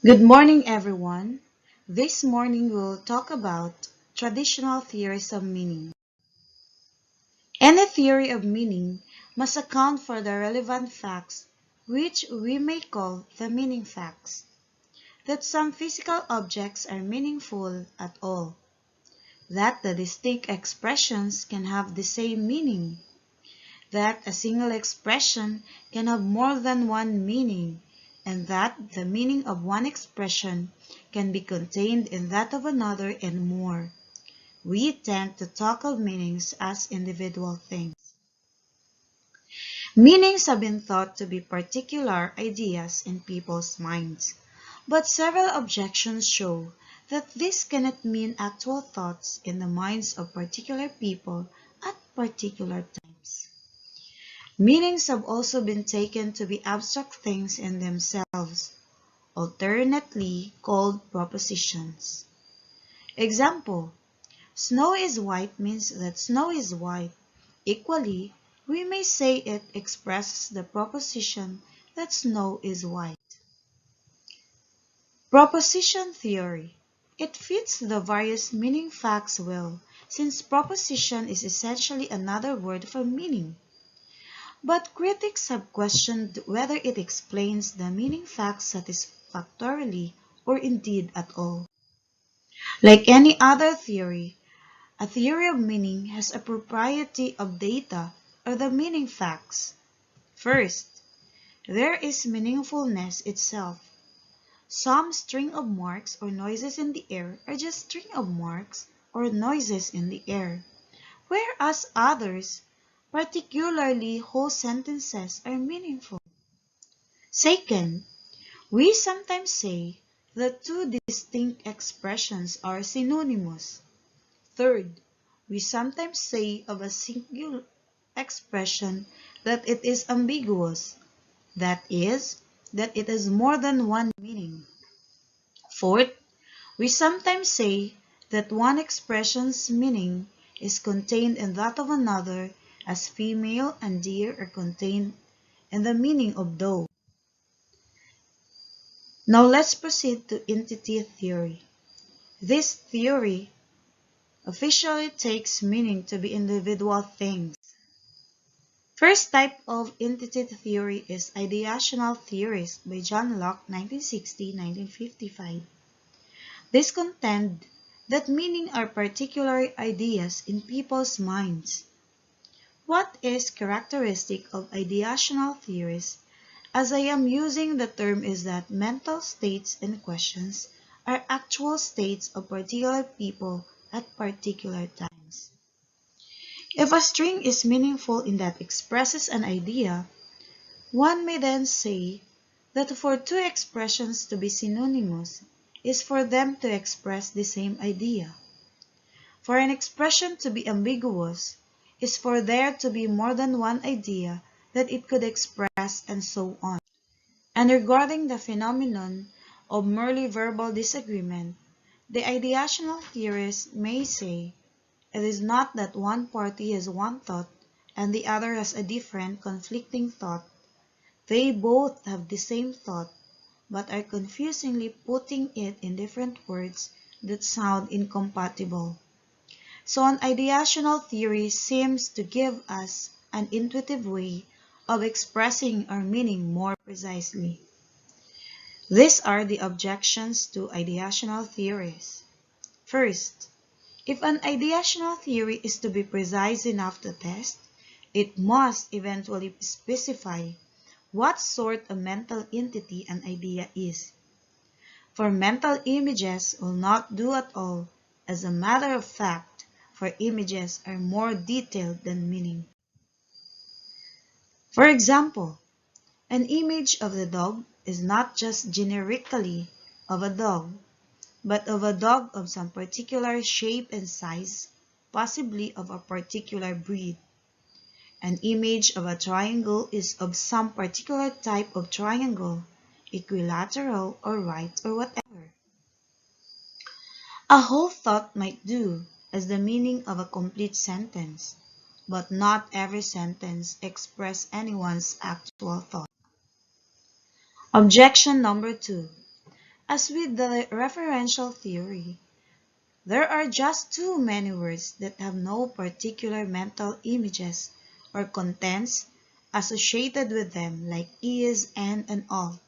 Good morning, everyone. This morning we'll talk about traditional theories of meaning. Any theory of meaning must account for the relevant facts, which we may call the meaning facts. That some physical objects are meaningful at all. That the distinct expressions can have the same meaning. That a single expression can have more than one meaning, and that the meaning of one expression can be contained in that of another and more. We tend to talk of meanings as individual things. Meanings have been thought to be particular ideas in people's minds, but several objections show that this cannot mean actual thoughts in the minds of particular people at particular times. Meanings have also been taken to be abstract things in themselves, alternately called propositions. Example: snow is white means that snow is white. Equally, we may say it expresses the proposition that snow is white. Proposition theory. It fits the various meaning facts well, since proposition is essentially another word for meaning. But critics have questioned whether it explains the meaning facts satisfactorily or indeed at all. Like any other theory, a theory of meaning has a propriety of data or the meaning facts. First, there is meaningfulness itself. Some string of marks or noises in the air are just string of marks or noises in the air, whereas others, particularly whole sentences, are meaningful. Second, we sometimes say that two distinct expressions are synonymous. Third, we sometimes say of a single expression that it is ambiguous, that is, that it has more than one meaning. Fourth, we sometimes say that one expression's meaning is contained in that of another, as female and deer are contained in the meaning of doe. Now let's proceed to entity theory. This theory officially takes meaning to be individual things. First type of entity theory is ideational theories by John Locke 1960-1955. These contend that meaning are particular ideas in people's minds. What is characteristic of ideational theories, as I am using the term, is that mental states and questions are actual states of particular people at particular times. If a string is meaningful in that expresses an idea, one may then say that for two expressions to be synonymous is for them to express the same idea. For an expression to be ambiguous is for there to be more than one idea that it could express, and so on. And regarding the phenomenon of merely verbal disagreement, the ideational theorists may say it is not that one party has one thought and the other has a different, conflicting thought. They both have the same thought, but are confusingly putting it in different words that sound incompatible. So an ideational theory seems to give us an intuitive way of expressing our meaning more precisely. These are the objections to ideational theories. First, if an ideational theory is to be precise enough to test, it must eventually specify what sort of mental entity an idea is. For mental images will not do at all. As a matter of fact, for images are more detailed than meaning. For example, an image of the dog is not just generically of a dog, but of a dog of some particular shape and size, possibly of a particular breed. An image of a triangle is of some particular type of triangle, equilateral or right or whatever. A whole thought might do as the meaning of a complete sentence, but not every sentence express anyone's actual thought. Objection number 2. As with the referential theory, there are just too many words that have no particular mental images or contents associated with them, like is, and all.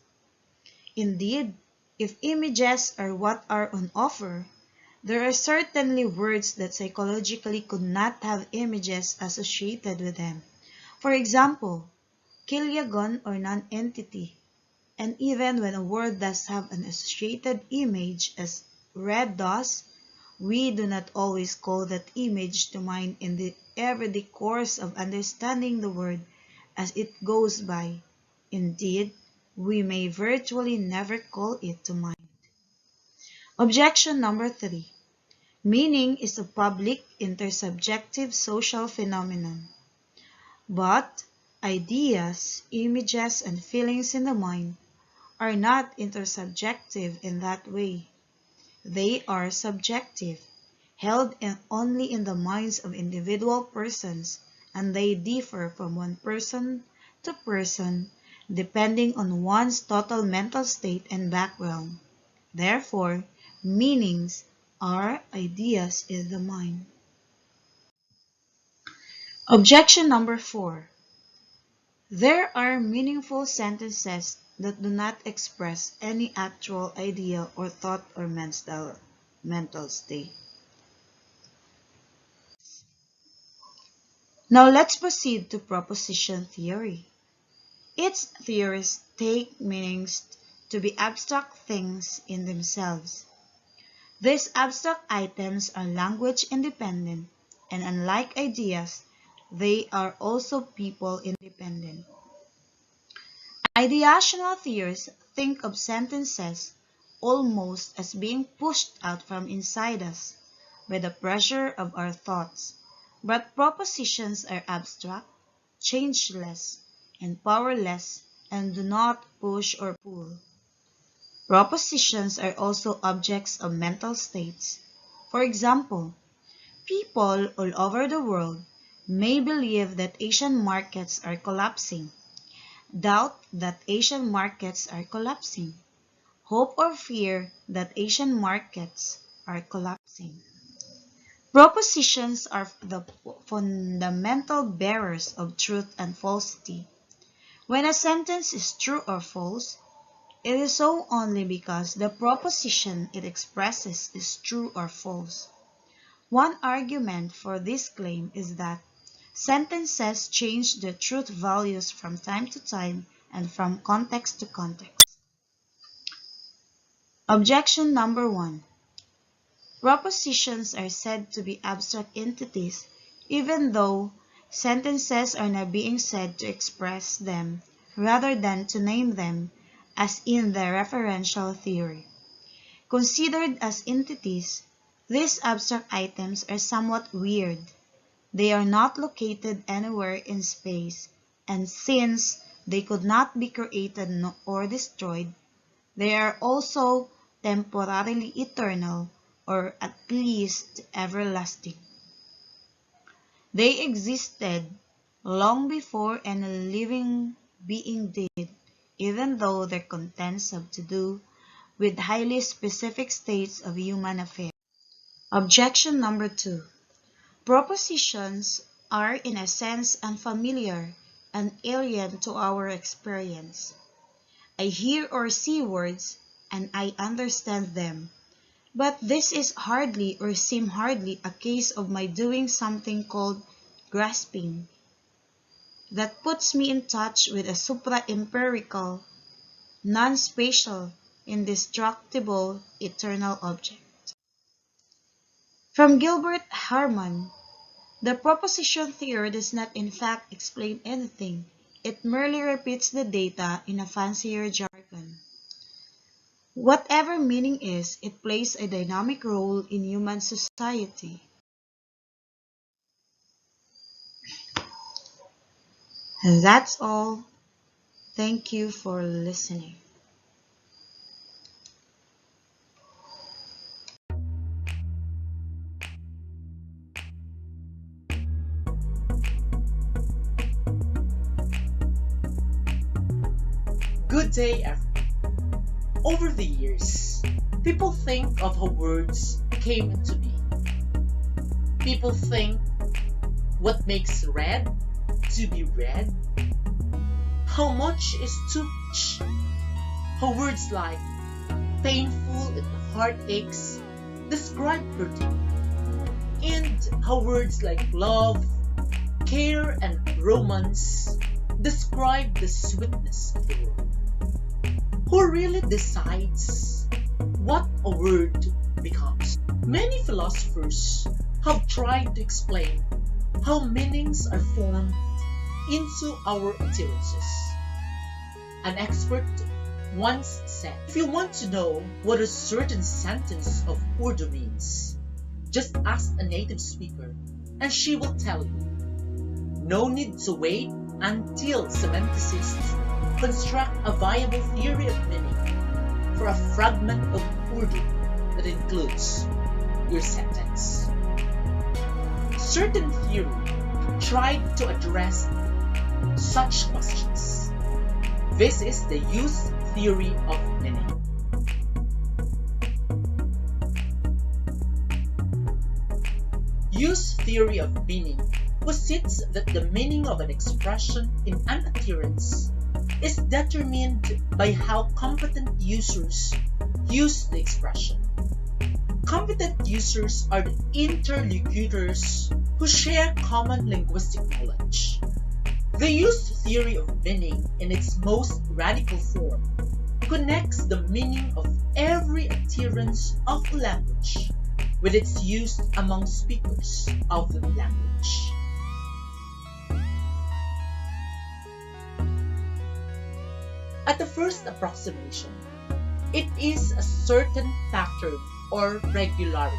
Indeed, if images are what are on offer, there are certainly words that psychologically could not have images associated with them. For example, Kilyagon or non-entity. And even when a word does have an associated image as red does, we do not always call that image to mind in the everyday course of understanding the word as it goes by. Indeed, we may virtually never call it to mind. Objection number 3. Meaning is a public, intersubjective social phenomenon. But ideas, images, and feelings in the mind are not intersubjective in that way. They are subjective, held only in the minds of individual persons, and they differ from one person to person depending on one's total mental state and background. Therefore, meanings are ideas in the mind. Objection number 4. There are meaningful sentences that do not express any actual idea or thought or mental state. Now let's proceed to proposition theory. Its theorists take meanings to be abstract things in themselves. These abstract items are language independent, and unlike ideas, they are also people independent. Ideational theorists think of sentences almost as being pushed out from inside us by the pressure of our thoughts, but propositions are abstract, changeless, and powerless and do not push or pull. Propositions are also objects of mental states. For example, people all over the world may believe that Asian markets are collapsing, doubt that Asian markets are collapsing, hope or fear that Asian markets are collapsing. Propositions are the fundamental bearers of truth and falsity. When a sentence is true or false, it is so only because the proposition it expresses is true or false. One argument for this claim is that sentences change their truth values from time to time and from context to context. Objection number 1. Propositions are said to be abstract entities even though sentences are not being said to express them rather than to name them, as in the referential theory. Considered as entities, these abstract items are somewhat weird. They are not located anywhere in space, and since they could not be created or destroyed, they are also temporarily eternal, or at least everlasting. They existed long before any living being did, even though their contents have to do with highly specific states of human affairs. Objection number 2. Propositions are in a sense unfamiliar and alien to our experience. I hear or see words, and I understand them. But this is hardly or seem hardly a case of my doing something called grasping, that puts me in touch with a supra-empirical, non-spatial, indestructible, eternal object. From Gilbert Harman, the proposition theory does not in fact explain anything. It merely repeats the data in a fancier jargon. Whatever meaning is, it plays a dynamic role in human society. And that's all. Thank you for listening. Good day, everyone. Over the years, people think of how words came into being. People think what makes red to be red. How much is too much? How words like painful and heartaches describe hurting. And how words like love, care, and romance describe the sweetness of the world. Who really decides what a word becomes? Many philosophers have tried to explain how meanings are formed into our utterances. An expert once said, if you want to know what a certain sentence of Urdu means, just ask a native speaker and she will tell you. No need to wait until semanticists construct a viable theory of meaning for a fragment of Urdu that includes your sentence. Certain theory tried to address such questions. This is the use theory of meaning. Use theory of meaning posits that the meaning of an expression in an utterance is determined by how competent users use the expression. Competent users are the interlocutors who share common linguistic knowledge. The use theory of meaning in its most radical form connects the meaning of every utterance of a language with its use among speakers of the language. At the first approximation, it is a certain pattern or regularity.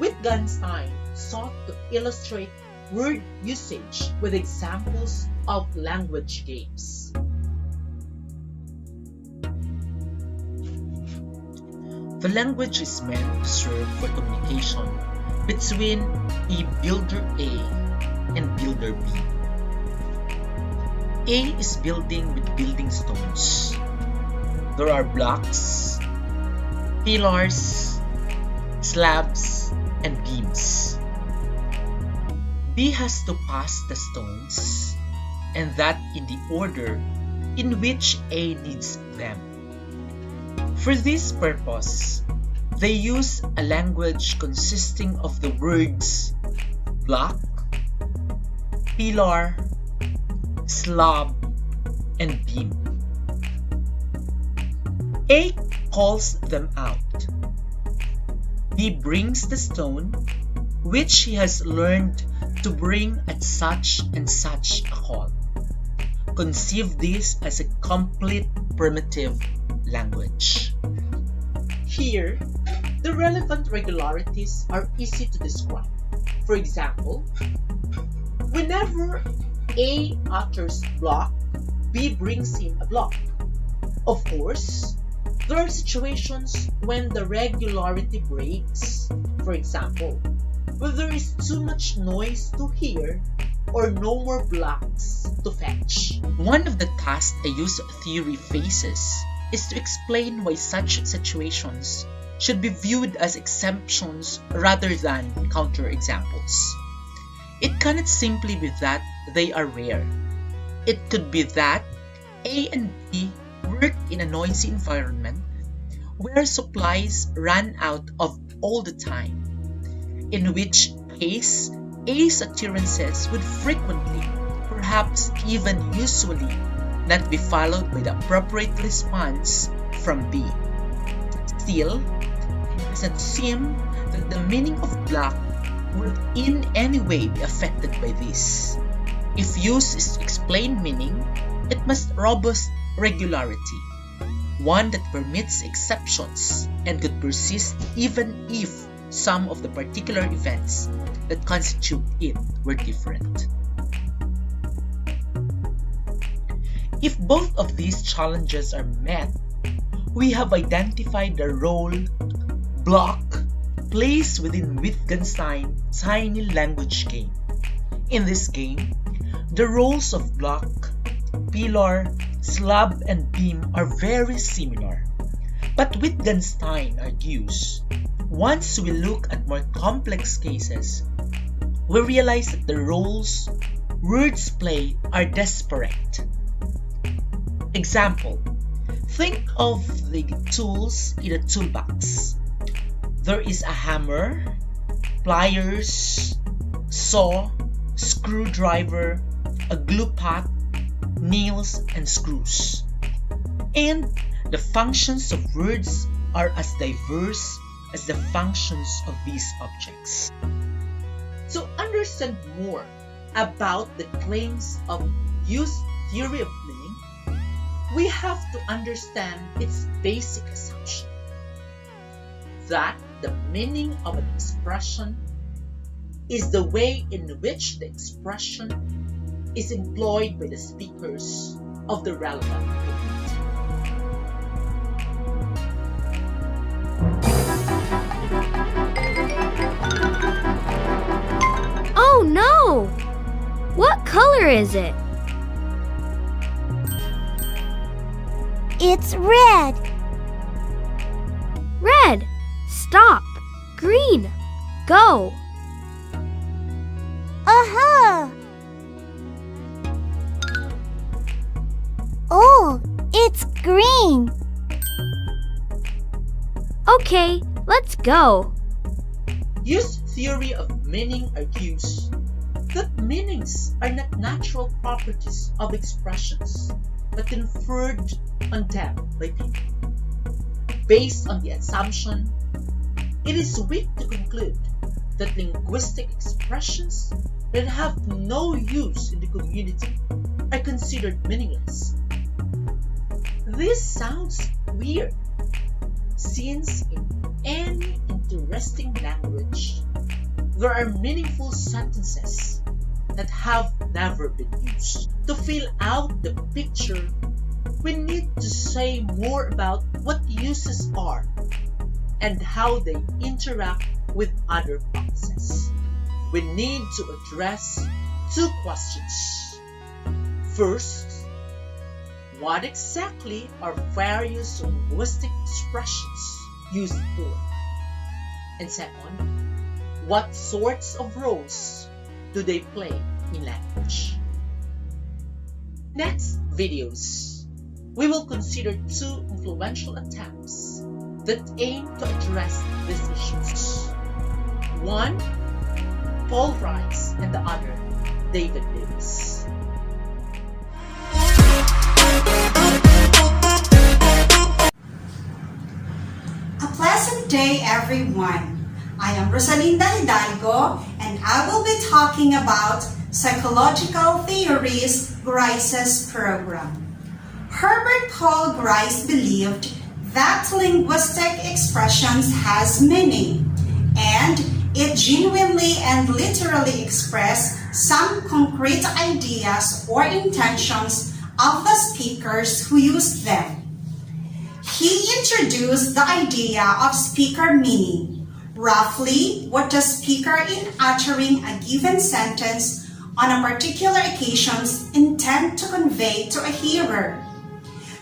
Wittgenstein sought to illustrate word usage with examples of language games. The language is meant to serve for communication between a builder A and builder B. A is building with building stones. There are blocks, pillars, slabs, and beams. B has to pass the stones, and that in the order in which A needs them. For this purpose, they use a language consisting of the words block, pillar, slab, and beam. A calls them out. B brings the stone, which he has learned to bring at such and such a call. Conceive this as a complete primitive language. Here, the relevant regularities are easy to describe. For example, whenever A utters block, B brings him a block. Of course, there are situations when the regularity breaks. For example, when there is too much noise to hear or no more blocks to fetch. One of the tasks a use theory faces is to explain why such situations should be viewed as exceptions rather than counterexamples. It cannot simply be that they are rare. It could be that A and B work in a noisy environment where supplies run out of all the time, in which case A's utterances would frequently, perhaps even usually, not be followed by the appropriate response from B. Still, it doesn't seem that the meaning of block would in any way be affected by this. If use is to explain meaning, it must robust regularity, one that permits exceptions and could persist even if some of the particular events that constitute it were different. If both of these challenges are met, we have identified the role block plays within Wittgenstein's tiny language game. In this game, the roles of block, pillar, slab, and beam are very similar. But Wittgenstein argues, once we look at more complex cases, we realize that the roles words play are disparate. Example, think of the tools in a toolbox. There is a hammer, pliers, saw, screwdriver, a glue pot, nails, and screws. And the functions of words are as diverse as the functions of these objects. To understand more about the claims of use theory of meaning, we have to understand its basic assumption that the meaning of an expression is the way in which the expression is employed by the speakers of the relevant community. Oh no! What color is it? It's red. Red! Stop! Green! Go! Aha! Oh, it's green. Okay, let's go. Use theory of meaning argues that meanings are not natural properties of expressions, but conferred on them by people. Based on the assumption, it is weak to conclude that linguistic expressions that have no use in the community are considered meaningless. This sounds weird, since in any interesting language, there are meaningful sentences that have never been used. To fill out the picture, we need to say more about what uses are and how they interact with other processes. We need to address two questions. First, what exactly are various linguistic expressions used for? And second, what sorts of roles do they play in language? Next videos, we will consider two influential attempts that aim to address these issues. One, Paul Rice, and the other, David Davis. A pleasant day, everyone. I am Rosalinda Hidalgo, and I will be talking about Psychological Theories, Grice's program. Herbert Paul Grice believed that linguistic expressions has meaning, and it genuinely and literally express some concrete ideas or intentions of the speakers who use them. He introduced the idea of speaker meaning, roughly what the speaker in uttering a given sentence on a particular occasions intend to convey to a hearer.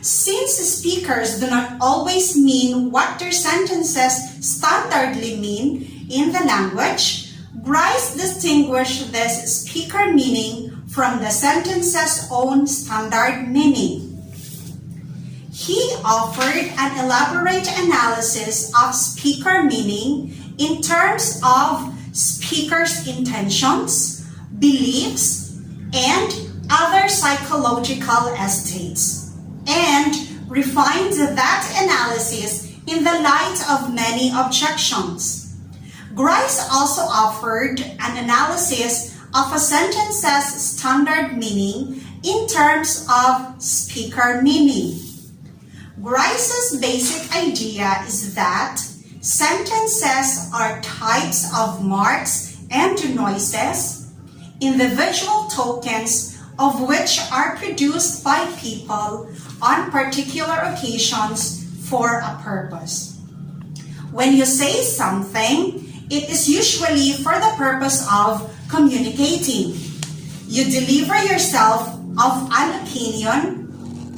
Since speakers do not always mean what their sentences standardly mean in the language, Grice distinguished this speaker meaning from the sentence's own standard meaning. He offered an elaborate analysis of speaker meaning in terms of speakers' intentions, beliefs, and other psychological estates, and refined that analysis in the light of many objections. Grice also offered an analysis of a sentence's standard meaning in terms of speaker meaning. Grice's basic idea is that sentences are types of marks and noises, individual tokens of which are produced by people on particular occasions for a purpose. When you say something, it is usually for the purpose of communicating. You deliver yourself of an opinion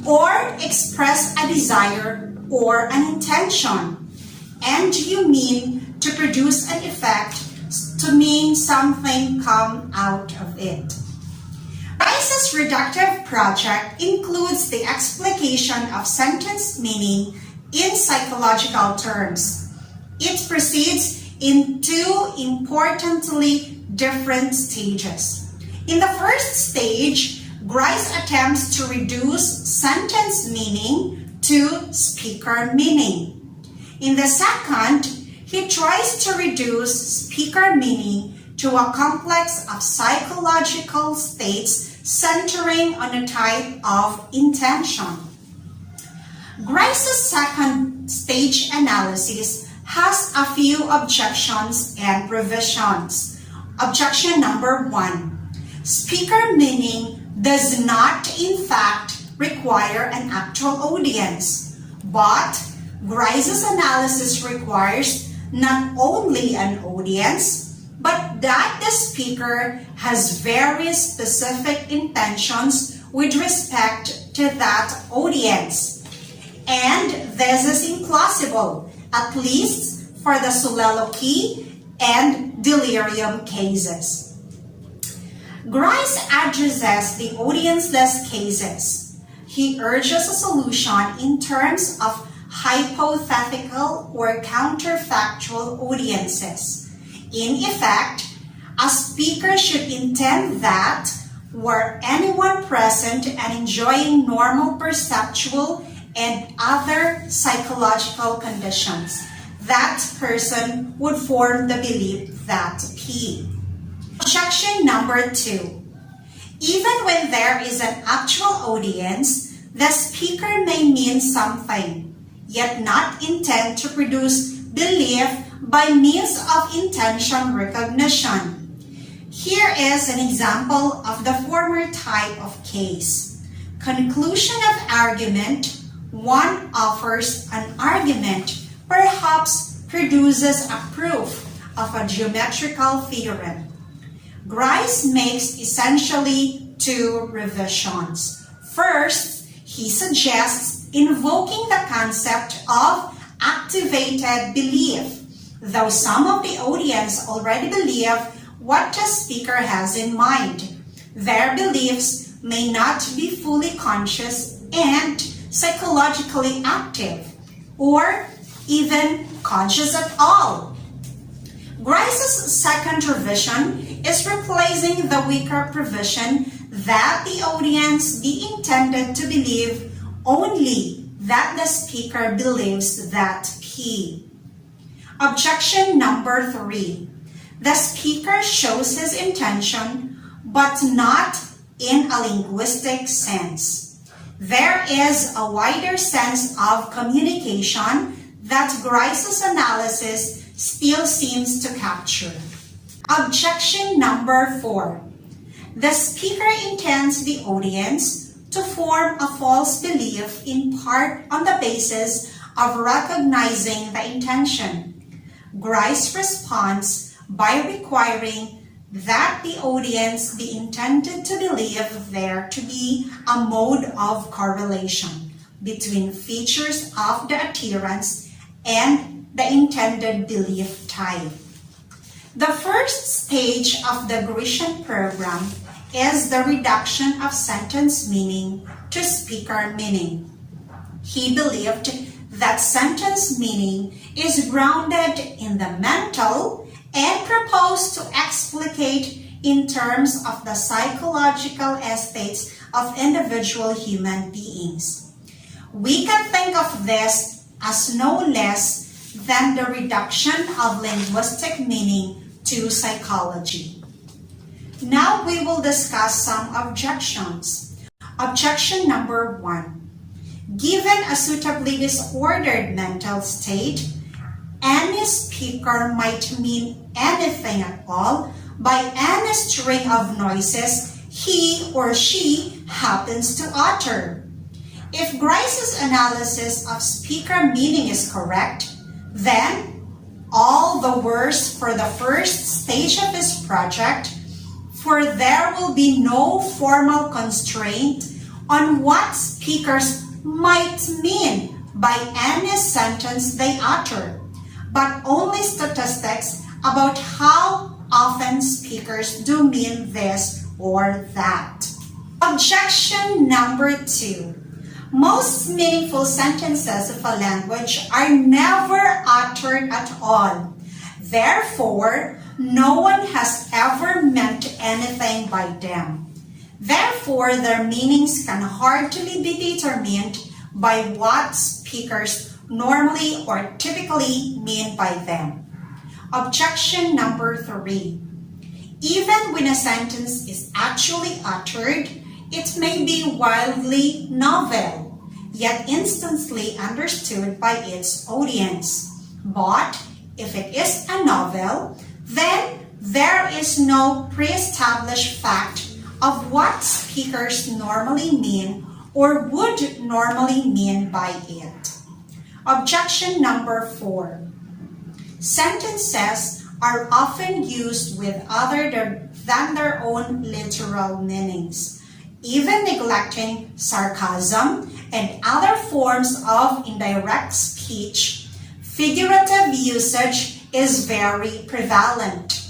or express a desire or an intention, and you mean to produce an effect, to mean something come out of it. Grice's reductive project includes the explication of sentence meaning in psychological terms. It proceeds in two importantly different stages. In the first stage, Grice attempts to reduce sentence meaning to speaker meaning. In the second, he tries to reduce speaker meaning to a complex of psychological states centering on a type of intention. Grice's second stage analysis has a few objections and revisions. Objection number 1. Speaker meaning does not in fact require an actual audience, but Grice's analysis requires not only an audience, but that the speaker has very specific intentions with respect to that audience. And this is implausible, at least for the soliloquy and delirium cases. Grice addresses the audienceless cases. He urges a solution in terms of hypothetical or counterfactual audiences. In effect, a speaker should intend that were anyone present and enjoying normal perceptual and other psychological conditions, that person would form the belief that P. Objection number 2. Even when there is an actual audience, the speaker may mean something, yet not intend to produce belief by means of intention recognition. Here is an example of the former type of case. Conclusion of argument. One offers an argument, perhaps produces a proof of a geometrical theorem. Grice makes essentially two revisions. First, he suggests invoking the concept of activated belief, though some of the audience already believe what the speaker has in mind. Their beliefs may not be fully conscious and psychologically active, or even conscious at all. Grice's second revision is replacing the weaker provision that the audience be intended to believe only that the speaker believes that P. Objection number 3. The speaker shows his intention, but not in a linguistic sense. There is a wider sense of communication that Grice's analysis still seems to capture. Objection number 4. The speaker intends the audience to form a false belief in part on the basis of recognizing the intention. Grice responds by requiring that the audience be intended to believe there to be a mode of correlation between features of the adherence and the intended belief type. The first stage of the Grecian program is the reduction of sentence meaning to speaker meaning. He believed that sentence meaning is grounded in the mental and proposed to explicate in terms of the psychological estates of individual human beings. We can think of this as no less than the reduction of linguistic meaning to psychology. Now we will discuss some objections. Objection number 1. Given a suitably disordered mental state, any speaker might mean anything at all by any string of noises he or she happens to utter. If Grice's analysis of speaker meaning is correct, then all the worse for the first stage of his project, for there will be no formal constraint on what speakers might mean by any sentence they utter, but only statistics about how often speakers do mean this or that. Objection number 2. Most meaningful sentences of a language are never uttered at all. Therefore, no one has ever meant anything by them. Therefore, their meanings can hardly be determined by what speakers normally or typically mean by them. Objection number 3. Even when a sentence is actually uttered, it may be wildly novel, yet instantly understood by its audience. But if it is a novel, then there is no pre-established fact of what speakers normally mean or would normally mean by it. Objection number 4. Sentences are often used with other than their own literal meanings, even neglecting sarcasm and other forms of indirect speech. Figurative usage is very prevalent.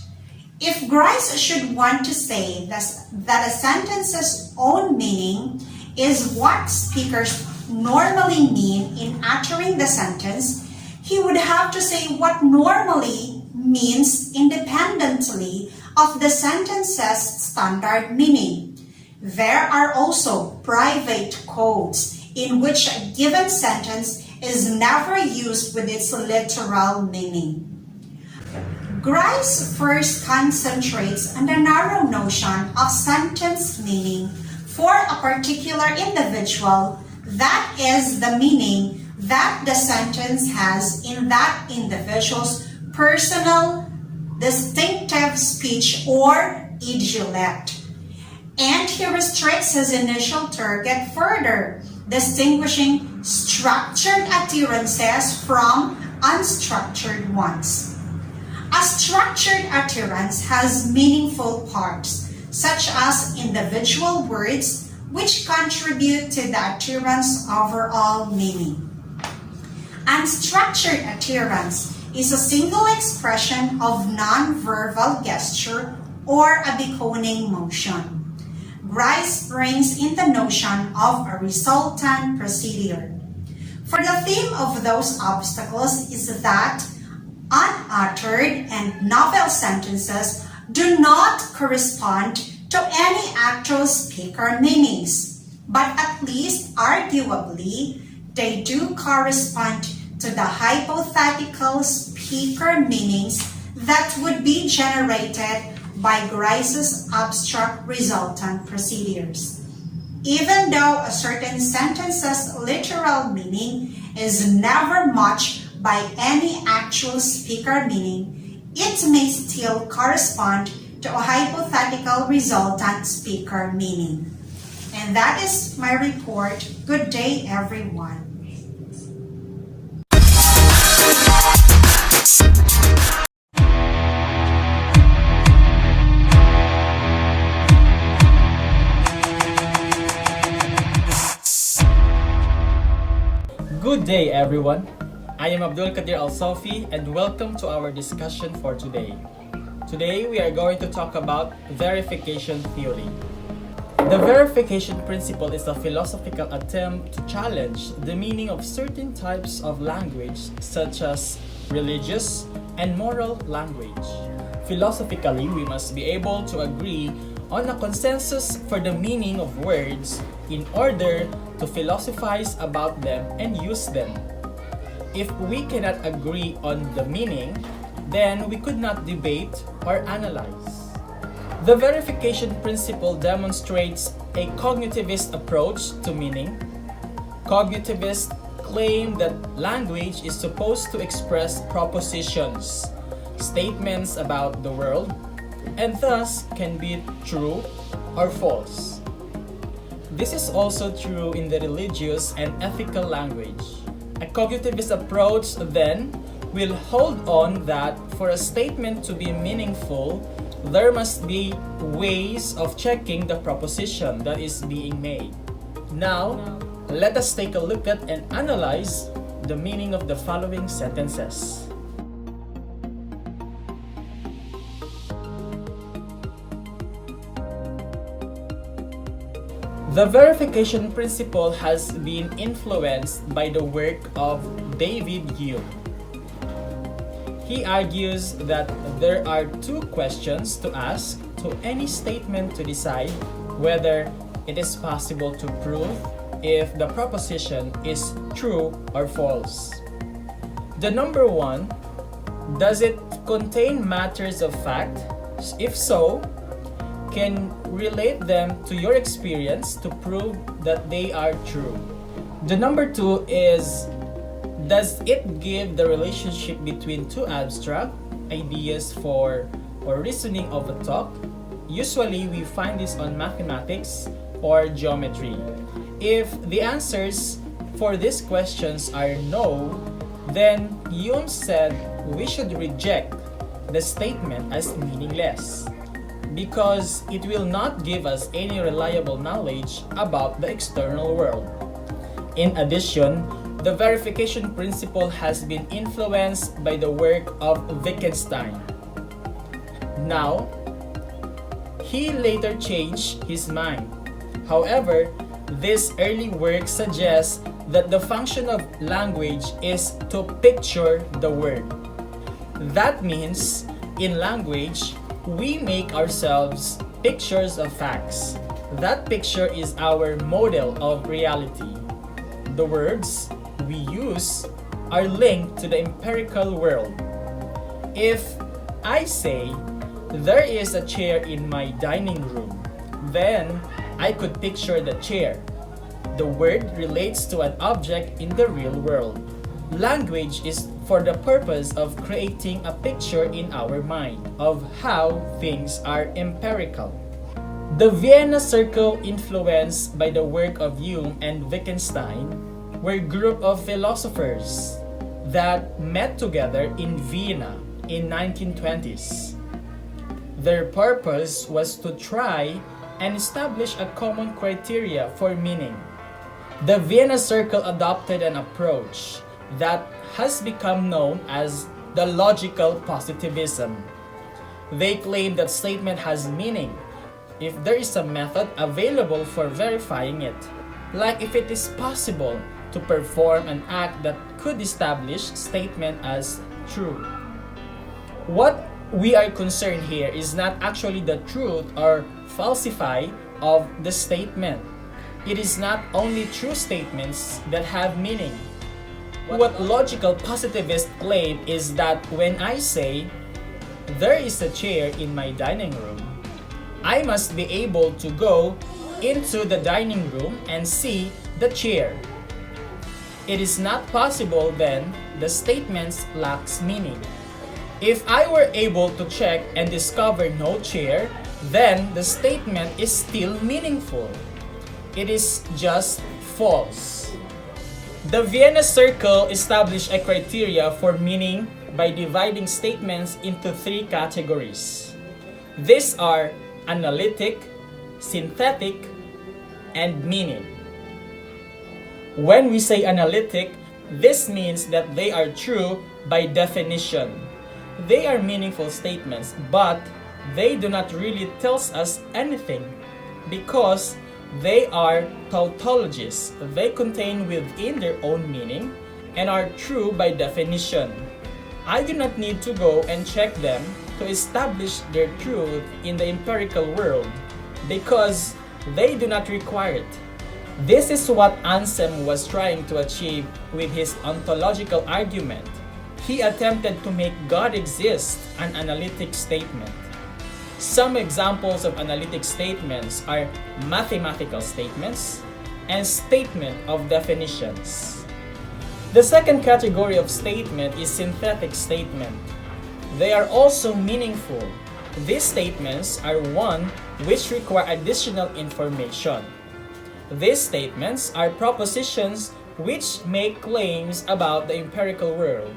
If Grice should want to say that a sentence's own meaning is what speakers normally mean in uttering the sentence, he would have to say what normally means independently of the sentence's standard meaning. There are also private codes in which a given sentence is never used with its literal meaning. Grice first concentrates on the narrow notion of sentence meaning for a particular individual, that is, the meaning that the sentence has in that individual's personal, distinctive speech or idiolect. And he restricts his initial target further, distinguishing structured utterances from unstructured ones. A structured utterance has meaningful parts, such as individual words, which contribute to the utterance overall meaning. Unstructured utterance is a single expression of non-verbal gesture or a beckoning motion. Grice brings in the notion of a resultant procedure. For the theme of those obstacles is that unuttered and novel sentences do not correspond to any actual speaker meanings, but at least arguably they do correspond to the hypothetical speaker meanings that would be generated by Grice's abstract resultant procedures. Even though a certain sentence's literal meaning is never matched by any actual speaker meaning, it may still correspond to a hypothetical resultant speaker meaning. And that is my report. Good day, everyone. Good day, everyone. I am Abdul Kadir Al-Safi and welcome to our discussion for today. Today, we are going to talk about verification theory. The verification principle is a philosophical attempt to challenge the meaning of certain types of language, such as religious and moral language. Philosophically, we must be able to agree on a consensus for the meaning of words in order to philosophize about them and use them. If we cannot agree on the meaning, then we could not debate or analyze. The verification principle demonstrates a cognitivist approach to meaning. Cognitivists claim that language is supposed to express propositions, statements about the world, and thus can be true or false. This is also true in the religious and ethical language. A cognitivist approach, then, will hold on that for a statement to be meaningful, there must be ways of checking the proposition that is being made. Now, Let us take a look at and analyze the meaning of the following sentences. The verification principle has been influenced by the work of David Hume. He argues that there are two questions to ask to any statement to decide whether it is possible to prove if the proposition is true or false. The number one, does it contain matters of fact? If so, can relate them to your experience to prove that they are true. The number two is, does it give the relationship between two abstract ideas for or reasoning of a talk? Usually we find this on mathematics or geometry. If the answers for these questions are no, then Hume said we should reject the statement as meaningless, because it will not give us any reliable knowledge about the external world. In addition, the verification principle has been influenced by the work of Wittgenstein. Now, he later changed his mind. However, this early work suggests that the function of language is to picture the word. That means, in language, we make ourselves pictures of facts. That picture is our model of reality. The words we use are linked to the empirical world. If I say, there is a chair in my dining room, then I could picture the chair. The word relates to an object in the real world. Language is for the purpose of creating a picture in our mind of how things are empirical. The Vienna Circle, influenced by the work of Hume and Wittgenstein, were a group of philosophers that met together in Vienna in 1920s. Their purpose was to try and establish a common criteria for meaning. The Vienna Circle adopted an approach that has become known as the logical positivism. They claim that statement has meaning if there is a method available for verifying it, like if it is possible to perform an act that could establish statement as true. What we are concerned here is not actually the truth or falsify of the statement. It is not only true statements that have meaning. What logical positivists claim is that when I say, there is a chair in my dining room, I must be able to go into the dining room and see the chair. It is not possible, then the statement lacks meaning. If I were able to check and discover no chair, then the statement is still meaningful. It is just false. The Vienna Circle established a criteria for meaning by dividing statements into three categories. These are analytic, synthetic, and meaning. When we say analytic, this means that they are true by definition. They are meaningful statements, but they do not really tell us anything because they are tautologies. They contain within their own meaning and are true by definition. I do not need to go and check them to establish their truth in the empirical world because they do not require it. This is what Anselm was trying to achieve with his ontological argument. He attempted to make God exist, an analytic statement. Some examples of analytic statements are mathematical statements and statement of definitions. The second category of statement is synthetic statement. They are also meaningful. These statements are one which require additional information. These statements are propositions which make claims about the empirical world.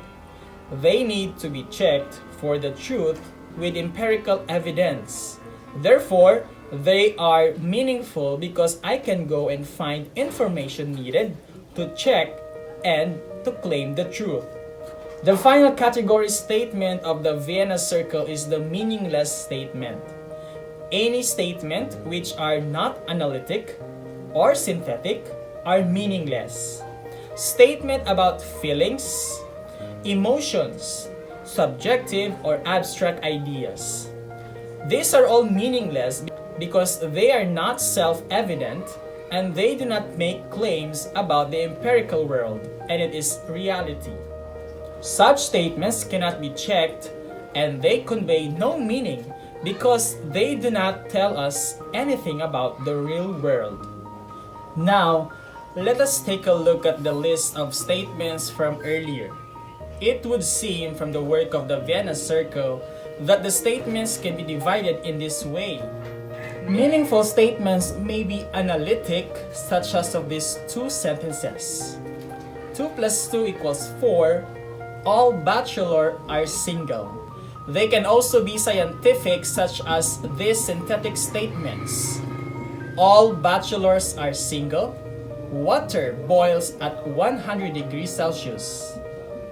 They need to be checked for the truth with empirical evidence. Therefore, They are meaningful because I can go and find information needed to check and to claim the truth. The final category statement of the Vienna Circle is the meaningless statement. Any statement which are not analytic or synthetic are meaningless. Statement about feelings, emotions, subjective or abstract ideas. These are all meaningless because they are not self-evident and they do not make claims about the empirical world and it is reality. Such statements cannot be checked and they convey no meaning because they do not tell us anything about the real world. Now, let us take a look at the list of statements from earlier. It would seem from the work of the Vienna Circle that the statements can be divided in this way. Meaningful statements may be analytic, such as of these two sentences. 2 plus 2 equals 4. All bachelors are single. They can also be scientific, such as these synthetic statements. All bachelors are single. Water boils at 100 degrees Celsius.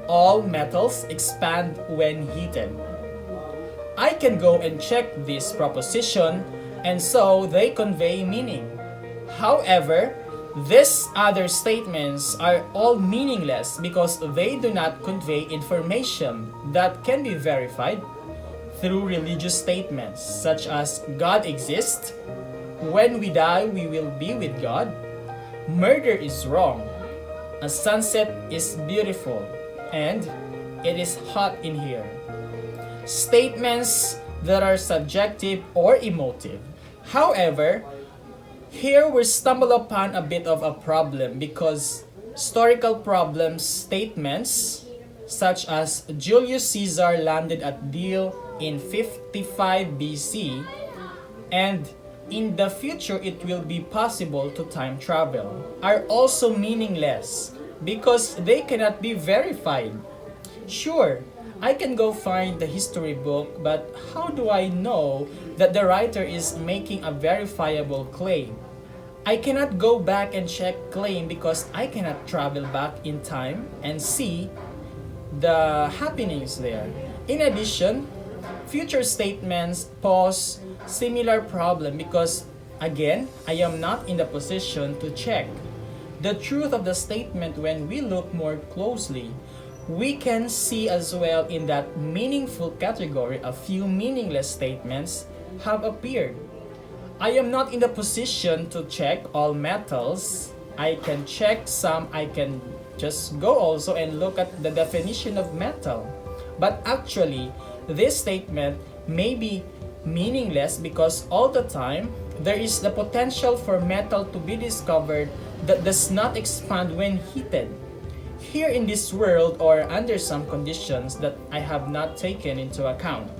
All metals expand when heated. I can go and check this proposition, and so they convey meaning. However, these other statements are all meaningless because they do not convey information that can be verified through religious statements such as God exists, when we die we will be with God, murder is wrong, a sunset is beautiful, and it is hot in here. Statements that are subjective or emotive. However, here we stumble upon a bit of a problem because historical problems statements such as Julius Caesar landed at Deal in 55 BC and in the future it will be possible to time travel are also meaningless because they cannot be verified. Sure, I can go find the history book, but how do I know that the writer is making a verifiable claim? I cannot go back and check claim because I cannot travel back in time and see the happenings there. In addition, future statements pose similar problem because again, I am not in the position to check the truth of the statement. When we look more closely, we can see as well in that meaningful category a few meaningless statements have appeared. I am not in the position to check all metals. I can check some. I can just go also and look at the definition of metal. But actually, this statement may be meaningless because all the time there is the potential for metal to be discovered that does not expand when heated. Here in this world or under some conditions that I have not taken into account.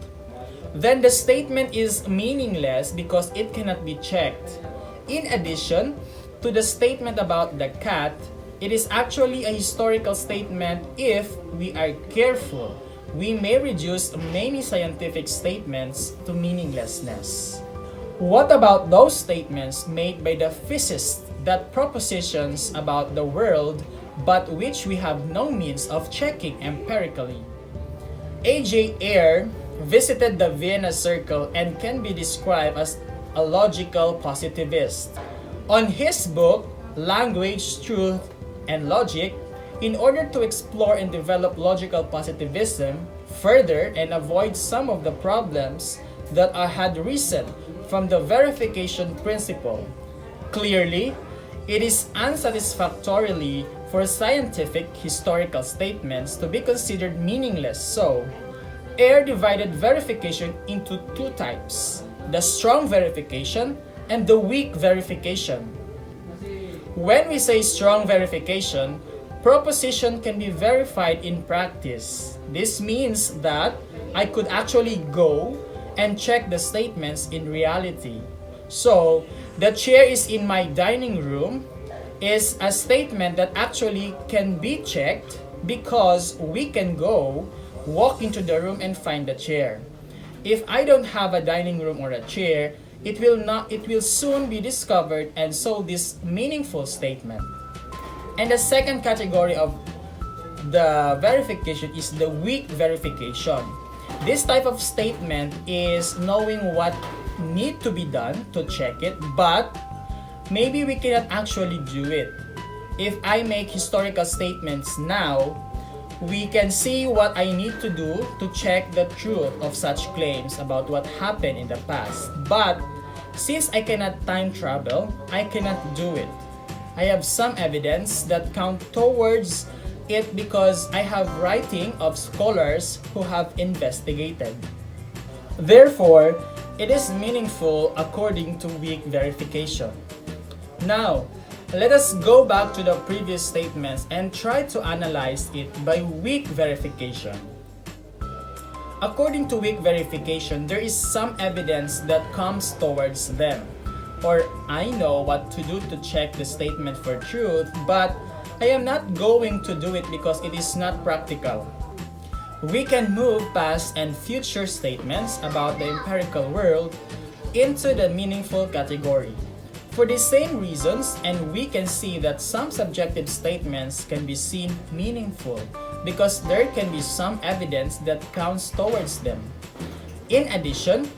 Then the statement is meaningless because it cannot be checked. In addition to the statement about the cat, it is actually a historical statement. If we are careful, we may reduce many scientific statements to meaninglessness. What about those statements made by the physicists that propositions about the world but which we have no means of checking empirically? A.J. Ayer visited the Vienna Circle and can be described as a logical positivist. On his book, Language, Truth, and Logic, in order to explore and develop logical positivism further and avoid some of the problems that had risen from the verification principle. Clearly, it is unsatisfactorily for scientific historical statements to be considered meaningless. So, Ayer divided verification into two types, the strong verification and the weak verification. When we say strong verification, proposition can be verified in practice. This means that I could actually go and check the statements in reality. So, the chair is in my dining room is a statement that actually can be checked because we can go, walk into the room and find the chair. If I don't have a dining room or a chair, it will soon be discovered and so this meaningful statement. And the second category of the verification is the weak verification. This type of statement is knowing what need to be done to check it, but maybe we cannot actually do it. If I make historical statements now, we can see what I need to do to check the truth of such claims about what happened in the past. But since I cannot time travel, I cannot do it. I have some evidence that count towards it because I have writing of scholars who have investigated. Therefore, it is meaningful according to weak verification. Now, let us go back to the previous statements and try to analyze it by weak verification. According to weak verification, there is some evidence that comes towards them. Or I know what to do to check the statement for truth, but I am not going to do it because it is not practical. We can move past and future statements about the empirical world into the meaningful category. For the same reasons, and we can see that some subjective statements can be seen meaningful because there can be some evidence that counts towards them. In addition,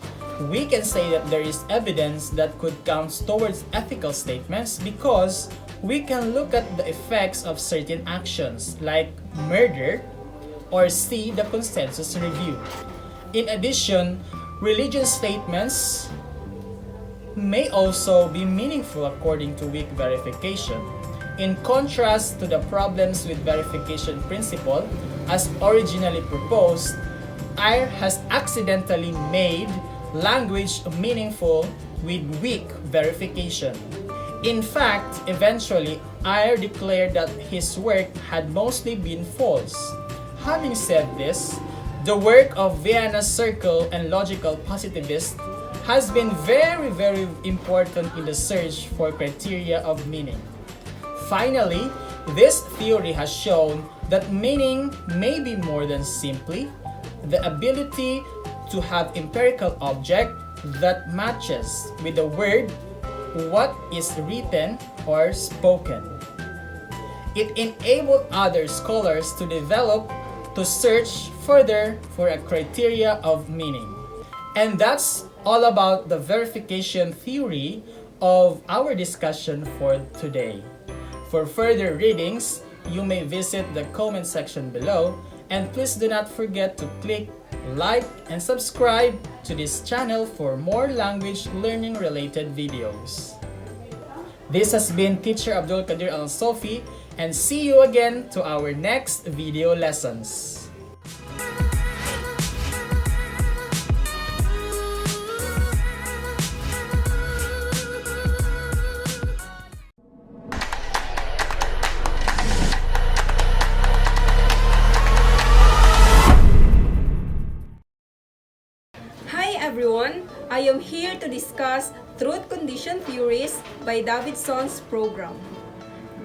we can say that there is evidence that could count towards ethical statements because we can look at the effects of certain actions like murder or see the consensus review. In addition, religious statements may also be meaningful according to weak verification. In contrast to the problems with verification principle as originally proposed, Ayer has accidentally made language meaningful with weak verification. In fact, eventually, Ayer declared that his work had mostly been false. Having said this, the work of Vienna's circle and logical positivists has been very important in the search for criteria of meaning. Finally, this theory has shown that meaning may be more than simply the ability to have empirical object that matches with the word what is written or spoken. It enabled other scholars to develop to search further for a criteria of meaning. And that's all about the verification theory of our discussion for today. For further readings, you may visit the comment section below, and please do not forget to click like and subscribe to this channel for more language learning related videos. This has been Teacher Abdul Qadir Al-Sofi, and see you again to our next video lessons. Everyone, I am here to discuss truth condition theories by Davidson's program.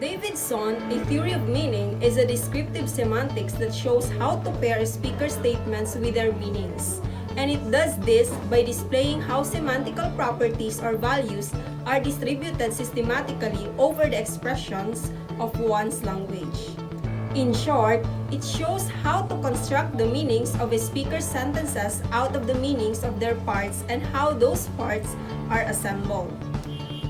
Davidson, a theory of meaning, is a descriptive semantics that shows how to pair speaker statements with their meanings. And it does this by displaying how semantical properties or values are distributed systematically over the expressions of one's language. In short, it shows how to construct the meanings of a speaker's sentences out of the meanings of their parts and how those parts are assembled.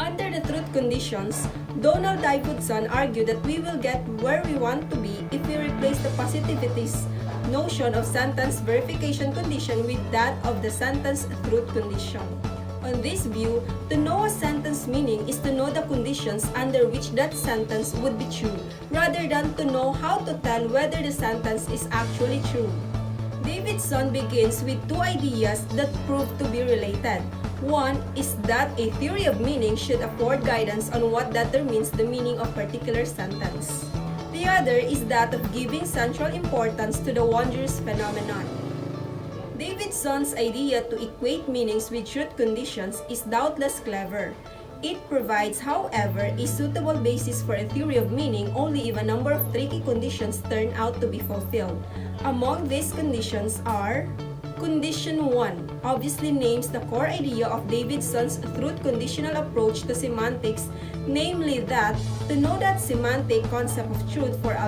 Under the truth conditions, Donald Davidson argued that we will get where we want to be if we replace the positivist notion of sentence verification condition with that of the sentence truth condition. On this view, to know a sentence meaning is to know the conditions under which that sentence would be true, rather than to know how to tell whether the sentence is actually true. Davidson begins with two ideas that prove to be related. One is that a theory of meaning should afford guidance on what determines the meaning of a particular sentence. The other is that of giving central importance to the wondrous phenomenon. Davidson's idea to equate meanings with truth conditions is doubtless clever. It provides, however, a suitable basis for a theory of meaning only if a number of tricky conditions turn out to be fulfilled. Among these conditions are: Condition 1 obviously names the core idea of Davidson's truth-conditional approach to semantics, namely that to know that semantic concept of truth for a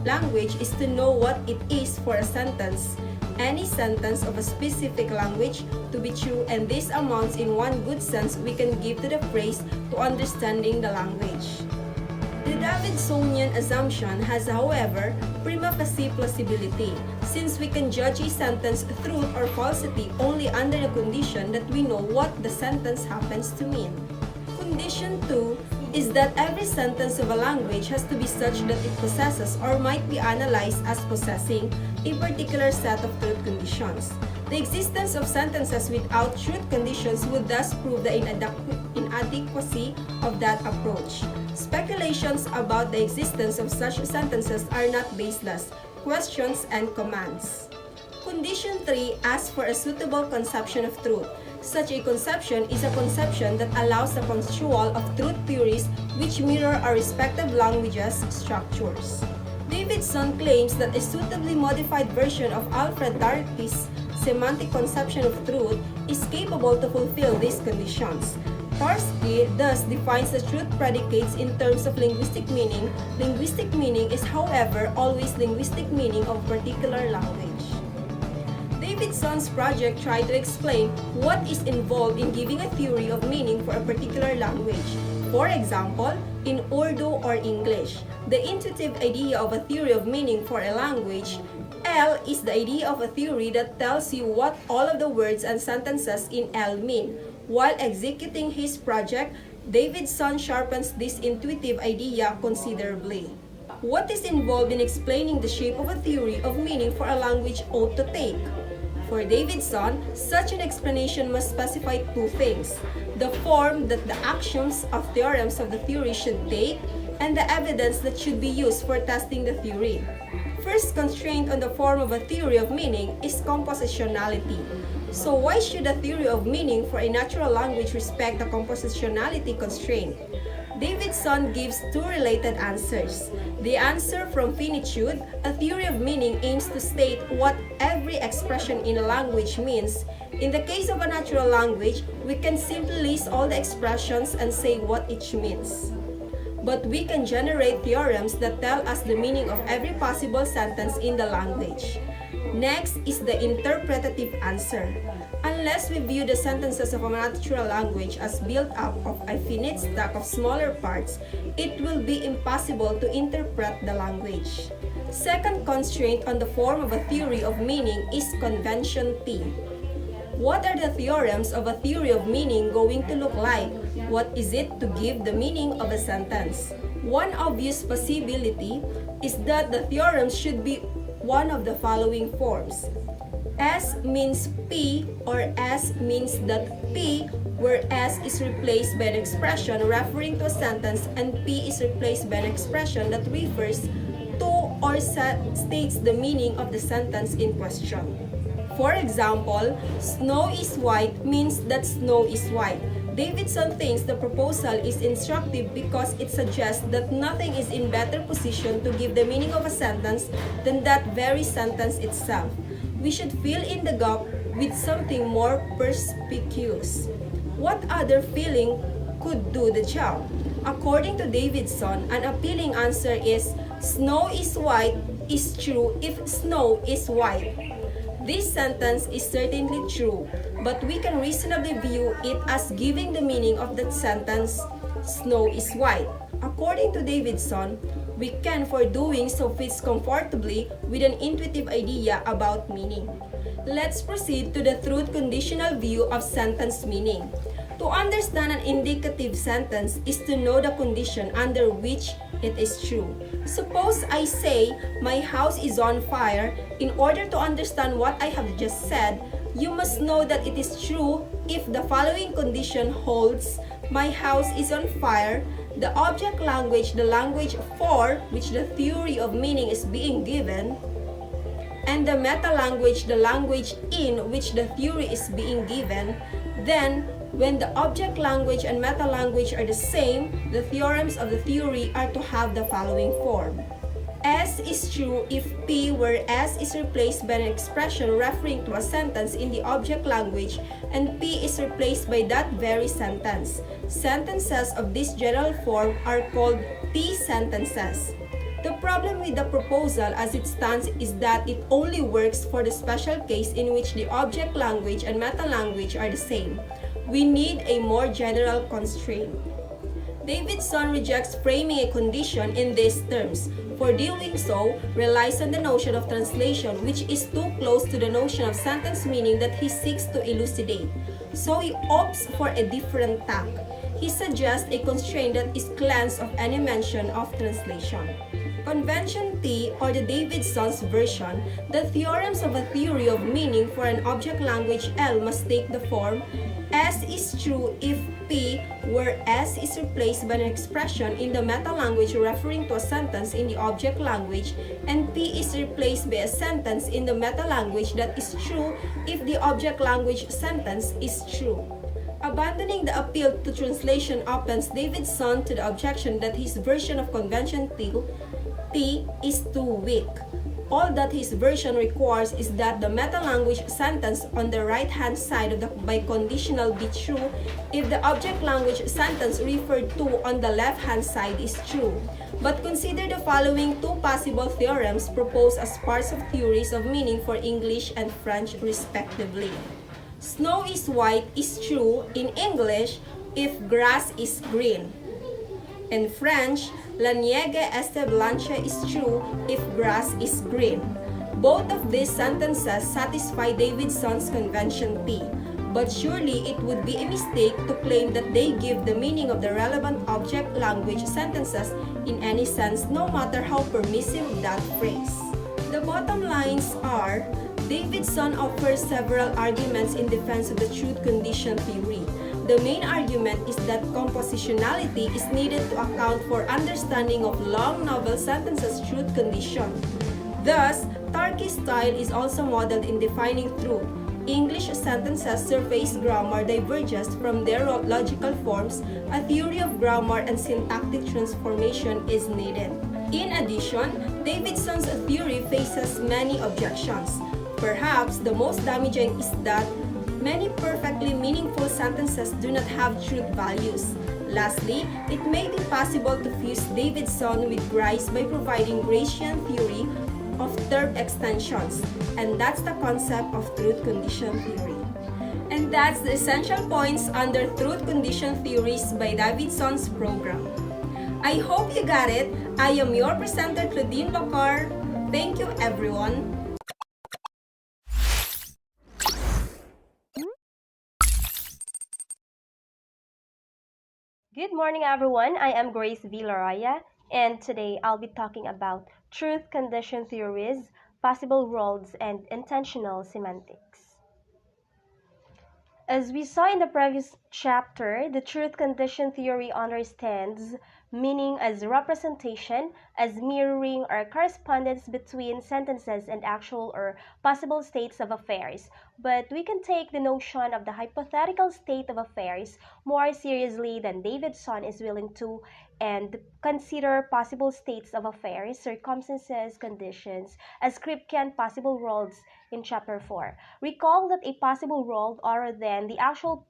language is to know what it is for a sentence, any sentence of a specific language, to be true, and this amounts in one good sense we can give to the phrase to understanding the language. The Davidsonian assumption has, however, prima facie plausibility, since we can judge a sentence truth or falsity only under the condition that we know what the sentence happens to mean. Condition 2 is that every sentence of a language has to be such that it possesses or might be analyzed as possessing a particular set of truth conditions. The existence of sentences without truth conditions would thus prove the inadequacy of that approach. Speculations about the existence of such sentences are not baseless questions and commands. Condition 3 asks for a suitable conception of truth. Such a conception is a conception that allows the construal of truth theories which mirror our respective languages' structures. Davidson claims that a suitably modified version of Alfred Tarski's semantic conception of truth is capable to fulfill these conditions. Tarski thus defines the truth predicates in terms of linguistic meaning. Linguistic meaning is, however, always linguistic meaning of a particular language. Davidson's project tried to explain what is involved in giving a theory of meaning for a particular language. For example, in Urdu or English, the intuitive idea of a theory of meaning for a language, L is the idea of a theory that tells you what all of the words and sentences in L mean. While executing his project, Davidson sharpens this intuitive idea considerably. What is involved in explaining the shape of a theory of meaning for a language ought to take? For Davidson, such an explanation must specify two things: the form that the axioms of theorems of the theory should take, and the evidence that should be used for testing the theory. First constraint on the form of a theory of meaning is compositionality. So why should a theory of meaning for a natural language respect the compositionality constraint? Davidson gives two related answers. The answer from finitude, a theory of meaning aims to state what every expression in a language means. In the case of a natural language, we can simply list all the expressions and say what each means. But we can generate theorems that tell us the meaning of every possible sentence in the language. Next is the interpretative answer. Unless we view the sentences of a natural language as built up of a finite stack of smaller parts, it will be impossible to interpret the language. Second constraint on the form of a theory of meaning is convention T. What are the theorems of a theory of meaning going to look like? What is it to give the meaning of a sentence? One obvious possibility is that the theorems should be one of the following forms. S means P, or S means that P, where S is replaced by an expression referring to a sentence and P is replaced by an expression that refers to or states the meaning of the sentence in question. For example, snow is white means that snow is white. Davidson thinks the proposal is instructive because it suggests that nothing is in better position to give the meaning of a sentence than that very sentence itself. We should fill in the gap with something more perspicuous. What other feeling could do the job? According to Davidson, an appealing answer is snow is white is true if snow is white. This sentence is certainly true, but we can reasonably view it as giving the meaning of that sentence, snow is white. According to Davidson, we can, for doing so, fits comfortably with an intuitive idea about meaning. Let's proceed to the truth conditional view of sentence meaning. To understand an indicative sentence is to know the condition under which it is true. Suppose I say, my house is on fire. In order to understand what I have just said, you must know that it is true if the following condition holds: my house is on fire, the object language, the language for which the theory of meaning is being given, and the meta-language, the language in which the theory is being given. Then, when the object language and meta-language are the same, the theorems of the theory are to have the following form. S is true if P where S is replaced by an expression referring to a sentence in the object language and P is replaced by that very sentence. Sentences of this general form are called P sentences. The problem with the proposal as it stands is that it only works for the special case in which the object language and meta-language are the same. We need a more general constraint. Davidson rejects framing a condition in these terms. For doing so, relies on the notion of translation, which is too close to the notion of sentence meaning that he seeks to elucidate. So he opts for a different tack. He suggests a constraint that is cleansed of any mention of translation. Convention T, or the Davidson's version, the theorems of a theory of meaning for an object language L must take the form S is true if P, where S is replaced by an expression in the meta-language referring to a sentence in the object language, and P is replaced by a sentence in the meta-language that is true if the object language sentence is true. Abandoning the appeal to translation opens Davidson to the objection that his version of convention T is too weak. All that his version requires is that the meta-language sentence on the right-hand side of the biconditional be true if the object language sentence referred to on the left-hand side is true. But consider the following two possible theorems proposed as parts of theories of meaning for English and French respectively. Snow is white is true in English if grass is green. In French, La neige est blanche is true if grass is green. Both of these sentences satisfy Davidson's convention T, but surely it would be a mistake to claim that they give the meaning of the relevant object language sentences in any sense, no matter how permissive that phrase. The bottom lines are, Davidson offers several arguments in defense of the truth condition theory. The main argument is that compositionality is needed to account for understanding of long novel sentences' truth condition. Thus, Tarski's style is also modeled in defining truth. English sentences' surface grammar diverges from their logical forms. A theory of grammar and syntactic transformation is needed. In addition, Davidson's theory faces many objections. Perhaps the most damaging is that many perfectly meaningful sentences do not have truth values. Lastly, it may be possible to fuse Davidson with Grice by providing Gracian theory of term extensions, and that's the concept of truth condition theory. And that's the essential points under truth condition theories by Davidson's program. I hope you got it. I am your presenter, Claudine Bacar. Thank you, everyone. Good morning, everyone. I am Grace Villaraya, and today I'll be talking about truth condition theories, possible worlds, and intentional semantics. As we saw in the previous chapter, the truth condition theory understands meaning as representation, as mirroring or correspondence between sentences and actual or possible states of affairs. But we can take the notion of the hypothetical state of affairs more seriously than Davidson is willing to, and consider possible states of affairs, circumstances, conditions, as Kripke possible worlds in chapter 4. Recall that a possible world other than the actual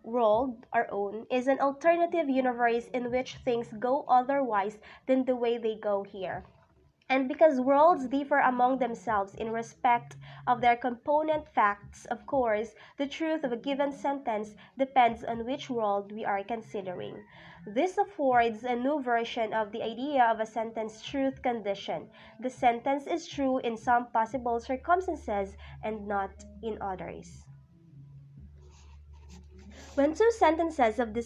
world, our own, is an alternative universe in which things go otherwise than the way they go here. And because worlds differ among themselves in respect of their component facts, of course, the truth of a given sentence depends on which world we are considering. This affords a new version of the idea of a sentence truth condition. The sentence is true in some possible circumstances and not in others. When two sentences of the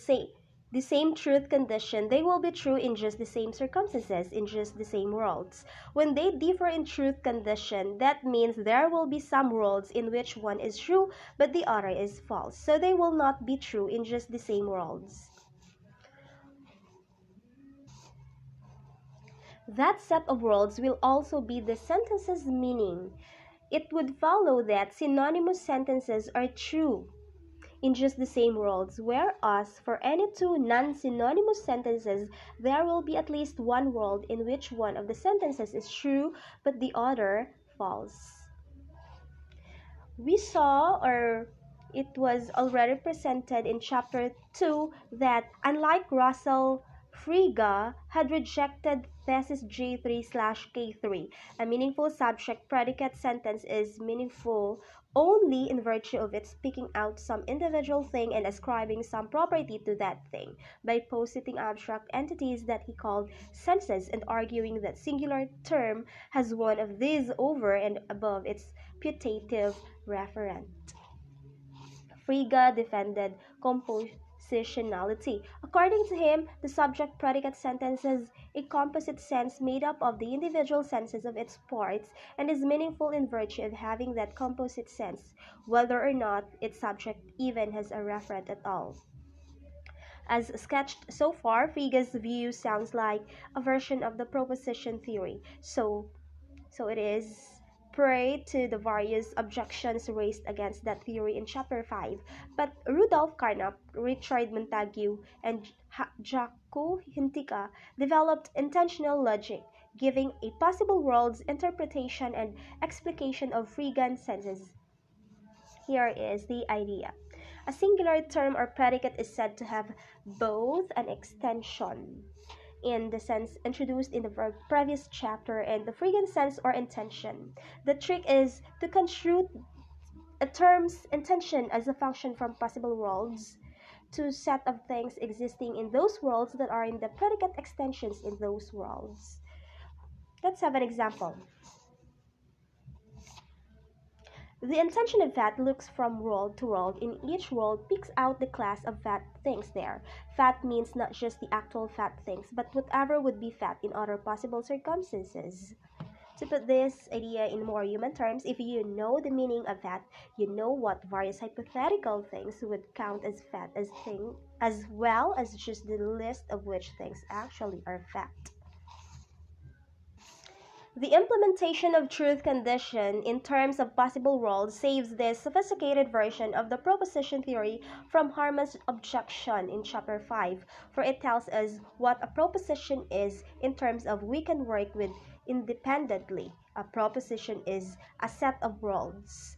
same truth condition, they will be true in just the same circumstances, in just the same worlds. When they differ in truth condition, that means there will be some worlds in which one is true but the other is false. So they will not be true in just the same worlds. That set of worlds will also be the sentence's meaning. It would follow that synonymous sentences are true in just the same worlds, whereas for any two non-synonymous sentences, there will be at least one world in which one of the sentences is true but the other false. We saw, or it was already presented in chapter 2, that unlike Russell, Frege had rejected thesis J3/K3. A meaningful subject-predicate sentence is meaningful only in virtue of its picking out some individual thing and ascribing some property to that thing, by positing abstract entities that he called senses and arguing that singular term has one of these over and above its putative referent. Frege defended compositionality. According to him, the subject-predicate sentence has a composite sense made up of the individual senses of its parts and is meaningful in virtue of having that composite sense, whether or not its subject even has a referent at all. As sketched so far, Frege's view sounds like a version of the proposition theory. So it is prey to the various objections raised against that theory in chapter 5. But Rudolf Carnap, Richard Montague, and Jaco Hintika developed intentional logic, giving a possible world's interpretation and explication of Frege's senses. Here is the idea. A singular term or predicate is said to have both an extension in the sense introduced in the previous chapter and the Fregean sense or intention. The trick is to construe a term's intention as a function from possible worlds to set of things existing in those worlds that are in the predicate extensions in those worlds. Let's have an example. The intention of fat looks from world to world. In each world picks out the class of fat things there. Fat means not just the actual fat things, but whatever would be fat in other possible circumstances. To put this idea in more human terms, if you know the meaning of fat, you know what various hypothetical things would count as fat as well as just the list of which things actually are fat. The implementation of truth condition in terms of possible worlds saves this sophisticated version of the proposition theory from Harman's objection in chapter 5, for it tells us what a proposition is in terms of we can work with independently. A proposition is a set of worlds.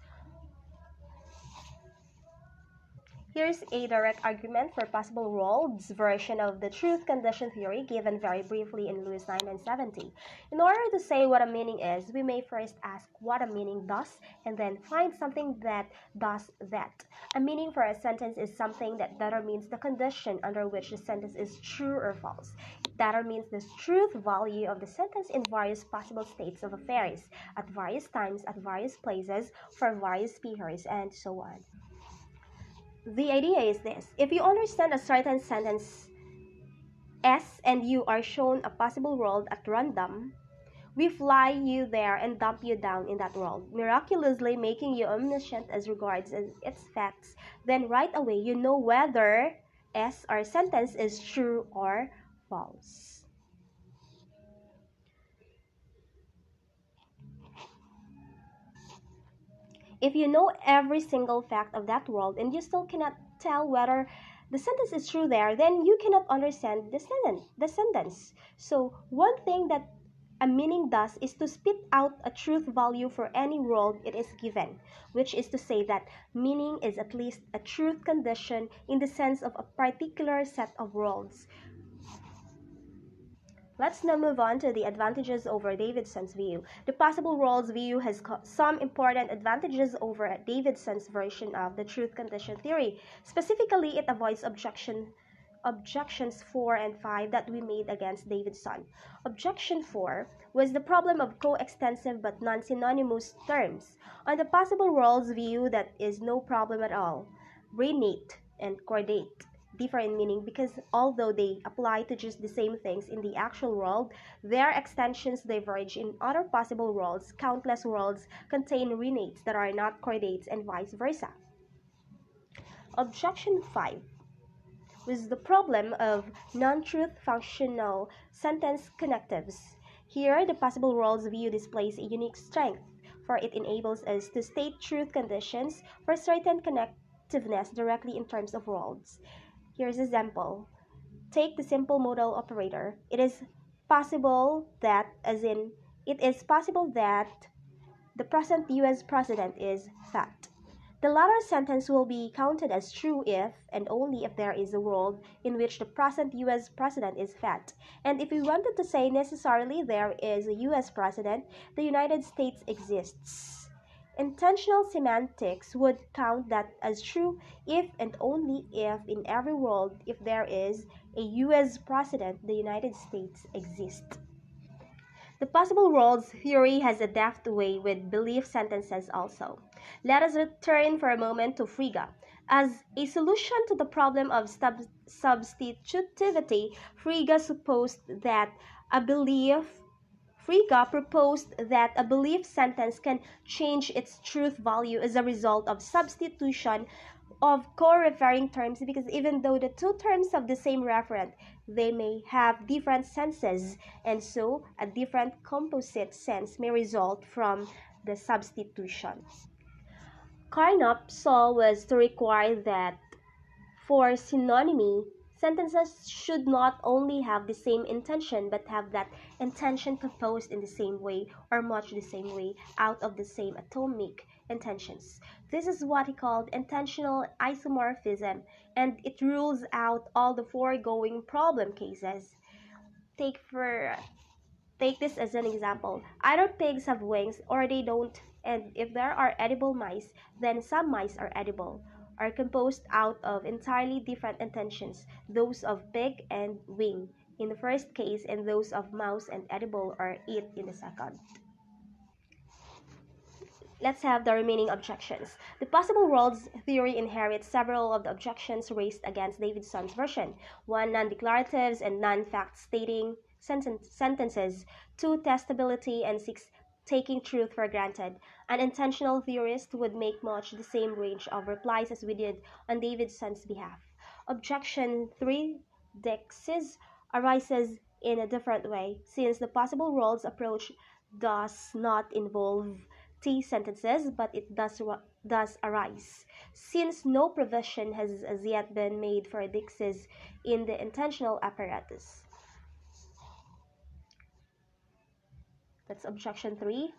Here's a direct argument for possible worlds version of the truth condition theory given very briefly in Lewis 9 and 70. In order to say what a meaning is, we may first ask what a meaning does and then find something that does that. A meaning for a sentence is something that determines the condition under which the sentence is true or false. It determines the truth value of the sentence in various possible states of affairs, at various times, at various places, for various speakers, and so on. The idea is this: if you understand a certain sentence S and you are shown a possible world at random, we fly you there and dump you down in that world, miraculously making you omniscient as regards its facts. Then right away you know whether S or sentence is true or false. If you know every single fact of that world and you still cannot tell whether the sentence is true there, then you cannot understand the sentence. So one thing that a meaning does is to spit out a truth value for any world it is given, which is to say that meaning is at least a truth condition in the sense of a particular set of worlds. Let's now move on to the advantages over Davidson's view. The possible worlds view has some important advantages over Davidson's version of the truth condition theory. Specifically, it avoids objections 4 and 5 that we made against Davidson. Objection 4 was the problem of coextensive but non-synonymous terms. On the possible worlds view, that is no problem at all. Renate and chordate differ in meaning because although they apply to just the same things in the actual world, their extensions diverge in other possible worlds. Countless worlds contain renates that are not chordates and vice versa. Objection 5 was the problem of non-truth functional sentence connectives. Here, the possible worlds view displays a unique strength, for it enables us to state truth conditions for certain effectiveness directly in terms of worlds. Here's an example. Take the simple modal operator. It is possible that, as in, it is possible that the present US president is fat. The latter sentence will be counted as true if and only if there is a world in which the present US president is fat. And if we wanted to say necessarily there is a US president, the United States exists. Intentional semantics would count that as true if and only if in every world if there is a US president, the United States exists. The possible worlds theory has a deft way with belief sentences also. Let us return for a moment to Frege. As a solution to the problem of substitutivity, Frege proposed that a belief sentence can change its truth value as a result of substitution of co-referring terms, because even though the two terms have the same referent, they may have different senses, and so a different composite sense may result from the substitution. Carnap's saw was to require that for synonymy, sentences should not only have the same intention but have that intention composed in the same way or much the same way out of the same atomic intentions. This is what he called intentional isomorphism, and it rules out all the foregoing problem cases. Take this as an example. Either pigs have wings or they don't, and if there are edible mice, then some mice are edible, are composed out of entirely different intentions, those of pig and wing in the first case and those of mouse and edible or eat in the second. Let's have the remaining objections. The possible worlds theory inherits several of the objections raised against Davidson's version. 1. Non-declaratives and non-fact stating sentences. 2. Testability, and 6. Taking truth for granted. An intentional theorist would make much the same range of replies as we did on Davidson's behalf. Objection 3. Deixis arises in a different way, since the possible worlds approach does not involve T sentences, but it does arise, since no provision has as yet been made for deixis in the intentional apparatus. That's objection 3.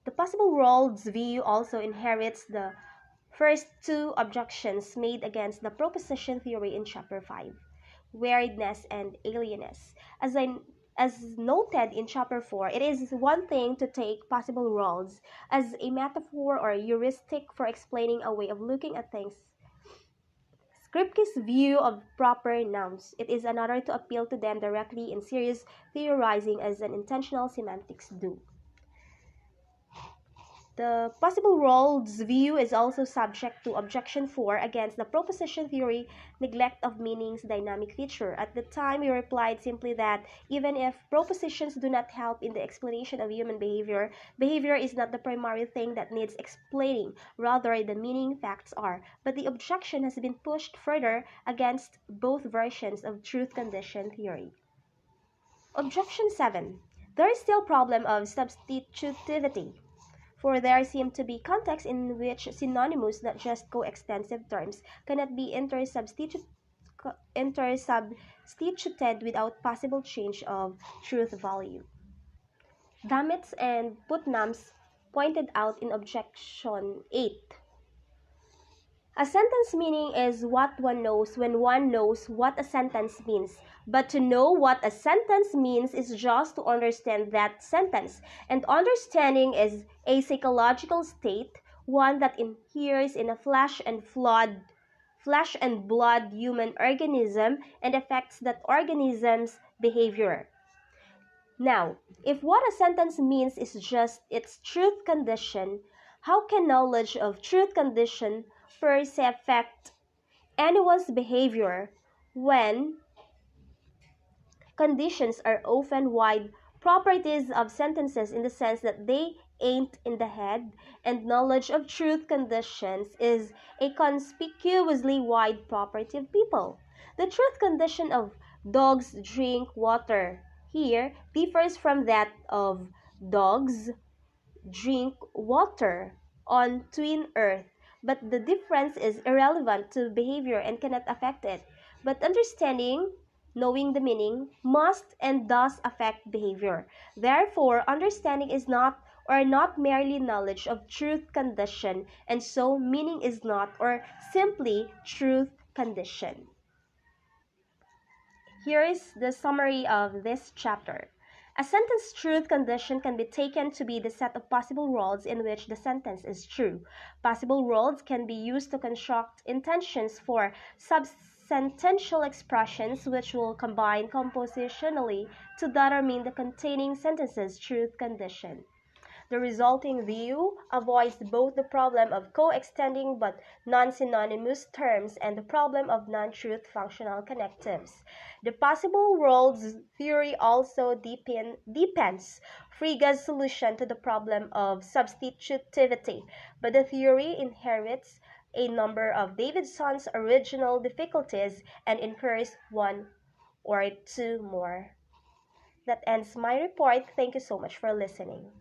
The possible worlds view also inherits the first two objections made against the proposition theory in chapter 5, variedness and alienness. As noted in chapter 4, it is one thing to take possible worlds as a metaphor or a heuristic for explaining a way of looking at things. Kripke's view of proper nouns. It is another to appeal to them directly in serious theorizing as an intentional semantics do. The possible worlds view is also subject to objection 4 against the proposition theory neglect of meaning's dynamic feature. At the time, we replied simply that even if propositions do not help in the explanation of human behavior, behavior is not the primary thing that needs explaining, rather the meaning facts are. But the objection has been pushed further against both versions of truth condition theory. Objection 7. There is still problem of substitutivity, for there seem to be contexts in which synonymous, not just coextensive terms, cannot be intersubstituted without possible change of truth value. Damitz and Putnams pointed out in objection 8. A sentence meaning is what one knows when one knows what a sentence means. But to know what a sentence means is just to understand that sentence. And understanding is a psychological state, one that inheres in a flesh and blood human organism and affects that organism's behavior. Now, if what a sentence means is just its truth condition, how can knowledge of truth condition per se affect anyone's behavior when conditions are often wide properties of sentences in the sense that they ain't in the head, and knowledge of truth conditions is a conspicuously wide property of people? The truth condition of dogs drink water here differs from that of dogs drink water on twin earth. but the difference is irrelevant to behavior and cannot affect it. But understanding, knowing the meaning, must and does affect behavior. Therefore, understanding is not merely knowledge of truth condition, and so meaning is not or simply truth condition. Here is the summary of this chapter. A sentence truth condition can be taken to be the set of possible worlds in which the sentence is true. Possible worlds can be used to construct intensions for subsentential expressions which will combine compositionally to determine the containing sentence's truth condition. The resulting view avoids both the problem of co-extending but non-synonymous terms and the problem of non-truth functional connectives. The possible worlds theory also deepens Frege's solution to the problem of substitutivity, but the theory inherits a number of Davidson's original difficulties and incurs one or two more. That ends my report. Thank you so much for listening.